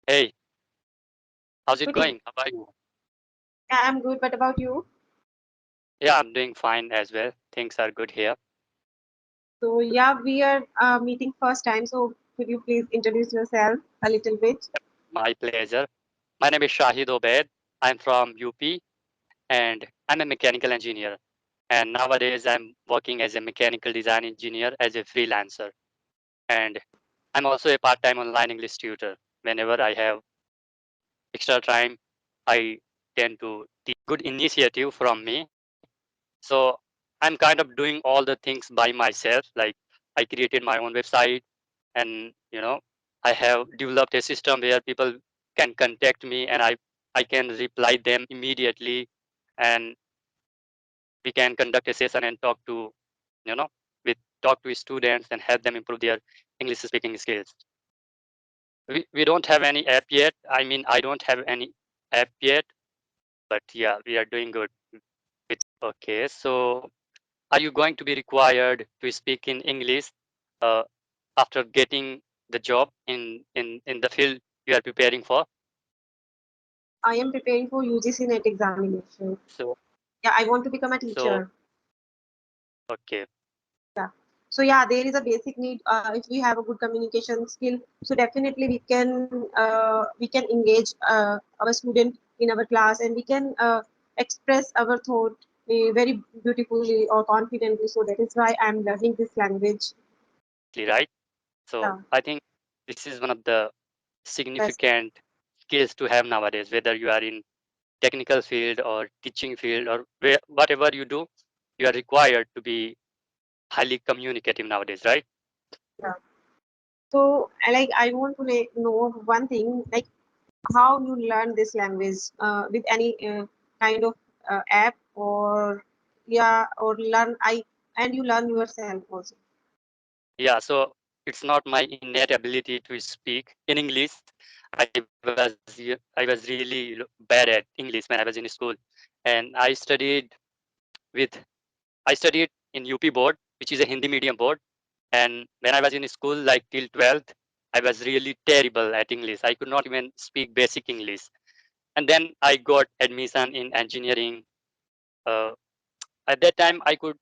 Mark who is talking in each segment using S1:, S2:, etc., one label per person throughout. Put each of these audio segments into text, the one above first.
S1: Hey, how's it
S2: Good evening.
S1: going? How are you?
S2: I'm good. What about you?
S1: Yeah, I'm doing fine as well. Things are good here.
S2: So yeah, we are meeting first time. So could you please introduce yourself a little bit?
S1: My pleasure. My name is Shahid Obed. I'm from UP and I'm a mechanical engineer. And nowadays I'm working as a mechanical design engineer as a freelancer. And I'm also a part-time online English tutor. Whenever I have extra time, I tend to teach. Good initiative from me. So I'm kind of doing all the things by myself. Like I created my own website and I have developed a system where people can contact me and I can reply them immediately, and we can conduct a session and talk to you know with talk to students and help them improve their English speaking skills. We don't have any app yet. I mean, I don't have any app yet, but yeah, we are doing good with. Okay, so are you going to be required to speak in English uh, after getting the job in the field you are preparing for?
S2: I am preparing for UGC NET examination.
S1: So,
S2: Yeah, I want to become a
S1: so
S2: teacher.
S1: okay,
S2: Yeah. So yeah, there is a basic need. If we have a good communication skill, so definitely we can engage our student in our class, and we can express our thought very beautifully or confidently. So that is why I'm learning this language.
S1: exactly right. So
S2: Yeah.
S1: I think this is one of the
S2: Best.
S1: significant skills to have nowadays, whether you are in technical field or teaching field or whatever you do, you are required to be highly communicative nowadays, right?
S2: Yeah. So, I want to know one thing, like how you learn this language with any kind of app or yeah, or learn and you learn yourself also.
S1: Yeah, so it's not my innate ability to speak in English. I was really bad at English when I was in school, and with I studied in UP board, which is a Hindi medium board. And when I was in school, like till 12th, I was really terrible at English. I could not even speak basic English. And then I got admission in engineering. Uh, at that time, I could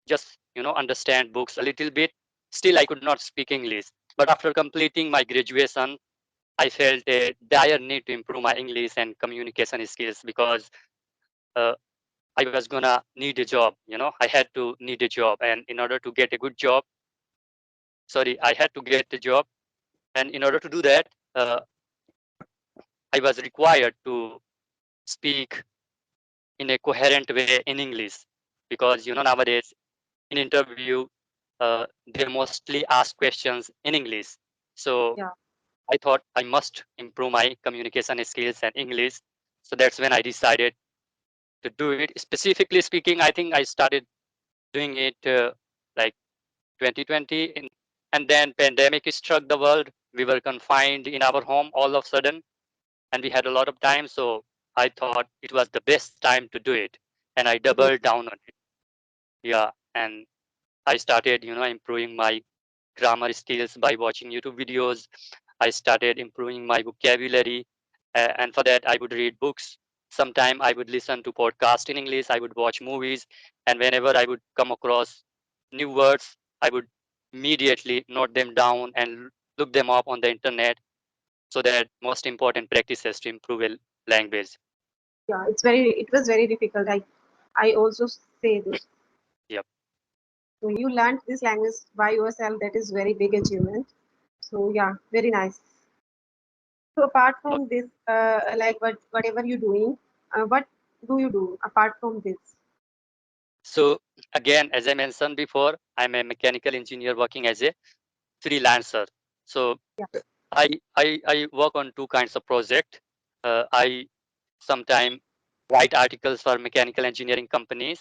S1: just understand books a little bit. Still, I could not speak English. But after completing my graduation, I felt a dire need to improve my English and communication skills because uh, I was gonna need a job. I had to need a job, and in order to get a good job, sorry, I had to get a job, and in order to do that, I was required to speak in a coherent way in English because nowadays in interview they mostly ask questions in English. So
S2: Yeah,
S1: I thought I must improve my communication skills and English. So that's when I decided to do it. Specifically speaking, I think I started doing it like 2020, and then pandemic struck the world. We were confined in our home all of a sudden, and we had a lot of time. So I thought it was the best time to do it, and I
S2: great.
S1: doubled down on it. Yeah, and I started, improving my grammar skills by watching YouTube videos. I started improving my vocabulary, and for that, I would read books. Sometime I would listen to podcasts in English. I would watch movies, and whenever I would come across new words, I would immediately note them down and look them up on the internet. So that most important practices to improve a language.
S2: Yeah, it was very difficult. I also say this.
S1: Yep.
S2: So you learned this language by yourself. That is very big achievement. So yeah, very nice. So apart from this, whatever you're doing, what do you do apart from this?
S1: So again, as I mentioned before, I'm a mechanical engineer working as a freelancer. So
S2: Yeah.
S1: I work on two kinds of project. I sometimes write articles for mechanical engineering companies,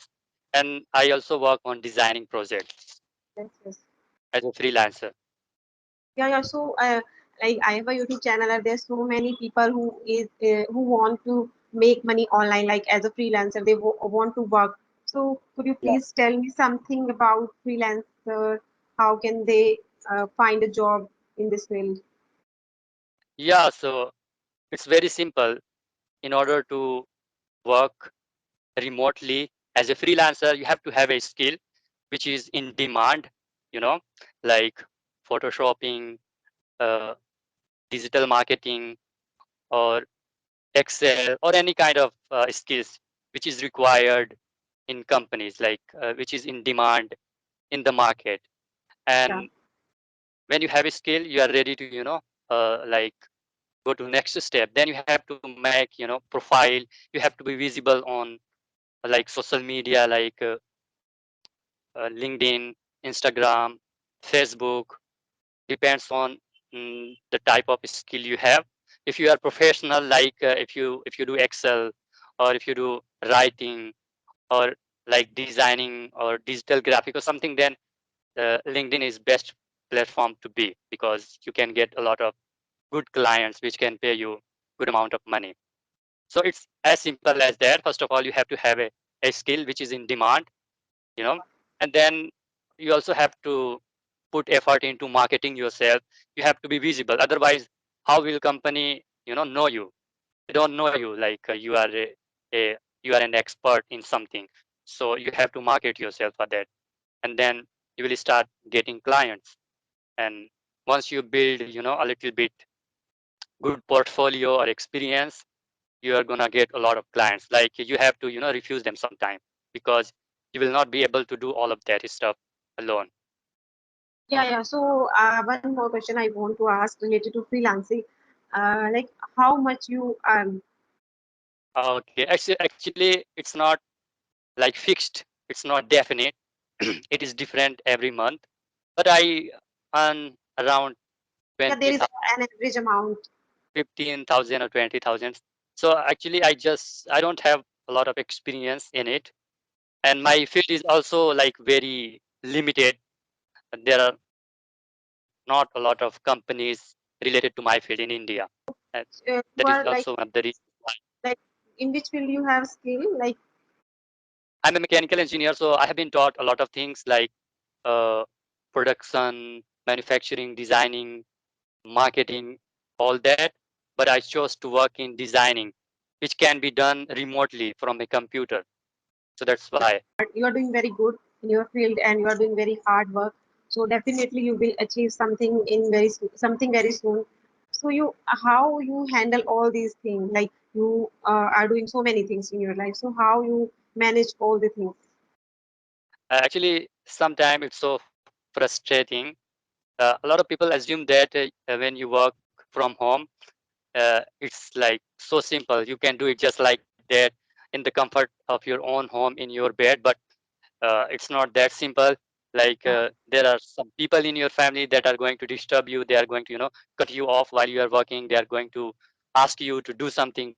S1: and I also work on designing projects
S2: Yes, yes.
S1: as a freelancer.
S2: Yeah, yeah. So, I have a YouTube channel, and there's so many people who want to make money online, like as a freelancer. They want to work. So, could you
S1: Yeah.
S2: please tell me something about freelancer? How can they find a job in this field?
S1: Yeah, so it's very simple. In order to work remotely as a freelancer, you have to have a skill which is in demand, you know, like photoshopping, uh, digital marketing, or Excel, or any kind of skills which is required in companies, like which is in demand in the market.
S2: Yeah,
S1: And when you have a skill, you are ready to, like go to next step. Then you have to make, profile. You have to be visible on like social media, like LinkedIn, Instagram, Facebook. Depends on the type of skill you have. If you are professional, like if you do Excel, or if you do writing, or like designing or digital graphic or something, then LinkedIn is best platform to be, because you can get a lot of good clients which can pay you good amount of money. So it's as simple as that. First of all, you have to have a skill which is in demand, you know and then you also have to put effort into marketing yourself. You have to be visible, otherwise how will company know you? They don't know you, like you are a you are an expert in something. So you have to market yourself for that, and then you will start getting clients. And once you build a little bit good portfolio or experience, you are gonna get a lot of clients. Like you have to refuse them sometime, because you will not be able to do all of that stuff alone.
S2: yeah, yeah. So one more question I want to ask related to freelancing, like how much you earn?
S1: Okay, actually it's not like fixed, it's not definite. It is different every month, but I earn around
S2: Yeah, there is
S1: 20,000,
S2: an average amount.
S1: 15,000 or 20,000. So actually I don't have a lot of experience in it, and my field is also like very limited. There are not a lot of companies related to my field in India. And that is also
S2: You
S1: one of
S2: are
S1: the
S2: like
S1: reasons why
S2: like in which field you have skill? Like
S1: I'm a mechanical engineer. So I have been taught a lot of things like uh, production, manufacturing, designing, marketing, all that. But I chose to work in designing, which can be done remotely from a computer. So that's why.
S2: you are doing very good in your field and you are doing very hard work. So definitely you will achieve something in something very soon. So you how you handle all these things? Like you are doing so many things in your life. So how you manage all the things?
S1: Actually, sometimes it's so frustrating. A lot of people assume that when you work from home, it's like so simple. You can do it just like that in the comfort of your own home in your bed. But it's not that simple. Like
S2: Yeah,
S1: there are some people in your family that are going to disturb you. They are going to cut you off while you are working. They are going to ask you to do something,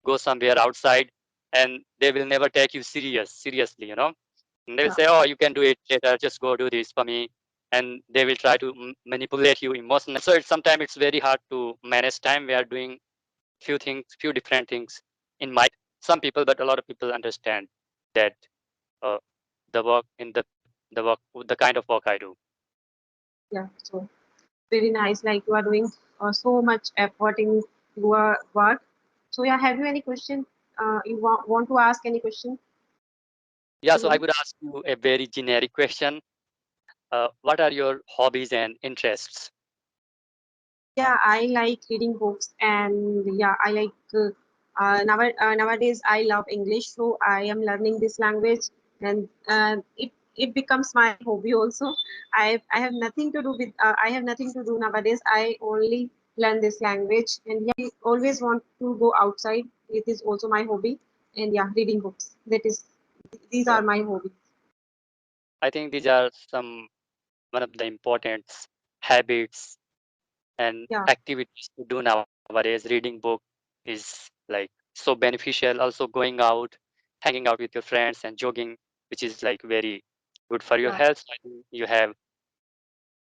S1: go somewhere outside, and they will never take you seriously. And they will say, oh, you
S2: yeah,
S1: can do it later, just go do this for me. And they will try to manipulate you emotionally. So sometimes it's very hard to manage time. We are doing few different things in my head. Some people, but a lot of people understand that uh, the work in the work, the kind of work I do.
S2: yeah. So very nice. Like you are doing so much effort in your work. So yeah, have you any question? You want to ask any question
S1: Yeah,
S2: to
S1: so I
S2: me?
S1: would ask you a very generic question. What are your hobbies and interests?
S2: Yeah, I like reading books, and yeah, I like nowadays I love English, so I am learning this language, and it becomes my hobby also. I have nothing to do with I have nothing to do nowadays. I only learn this language, and yeah, I always want to go outside. It is also my hobby, and yeah, reading books. That is these are
S1: So
S2: my hobbies.
S1: I think these are some one of the important habits and
S2: Yeah,
S1: activities to do nowadays. Reading book is like so beneficial. Also going out, hanging out with your friends and jogging, which is like very good for your
S2: yeah.
S1: health. So I think you have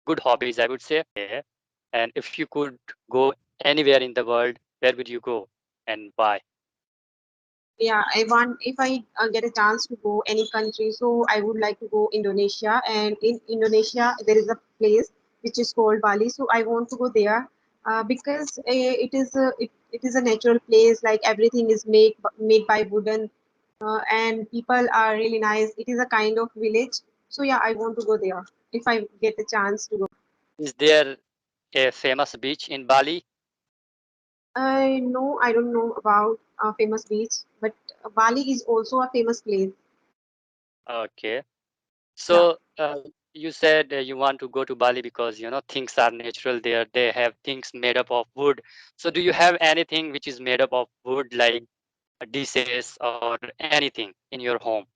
S1: good hobbies, I would say. And if you could go anywhere in the world, where would you go and why?
S2: Yeah, I want if I get a chance to go any country, so I would like to go Indonesia. And in Indonesia, there is a place which is called Bali. So I want to go there. because it is a natural place. Like everything is made by wooden, and people are really nice. It is a kind of village. So yeah, I want to go there if I get a chance to go.
S1: Is there a famous beach in Bali?
S2: I know I don't know about a famous beach, but Bali is also a famous place.
S1: Okay.
S2: Yeah,
S1: So you said you want to go to Bali because things are natural there. They have things made up of wood. So do you have anything which is made up of wood, like dishes or anything in your home?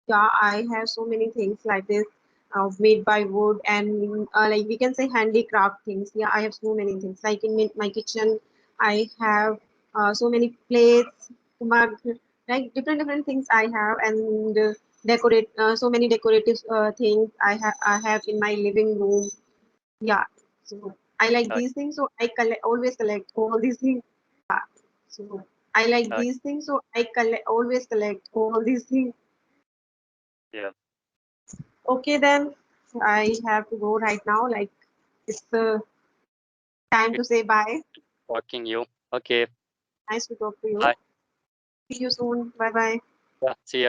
S2: yeah, I have so many things like this, made by wood and like we can say handicraft things. Yeah, I have so many things. Like in my kitchen, I have so many plates, mug, like different things I have, and decorate so many decorative things I have in my living room. Yeah, so I like
S1: Uh,
S2: these things, so I always collect all these things. So I like
S1: uh,
S2: these things, so I always collect all these things.
S1: yeah.
S2: Okay, then I have to go right now. Like it's time to
S1: It's
S2: say bye.
S1: talking you. Okay.
S2: Nice to talk to you.
S1: Bye.
S2: See you soon. Bye bye.
S1: Yeah. See ya.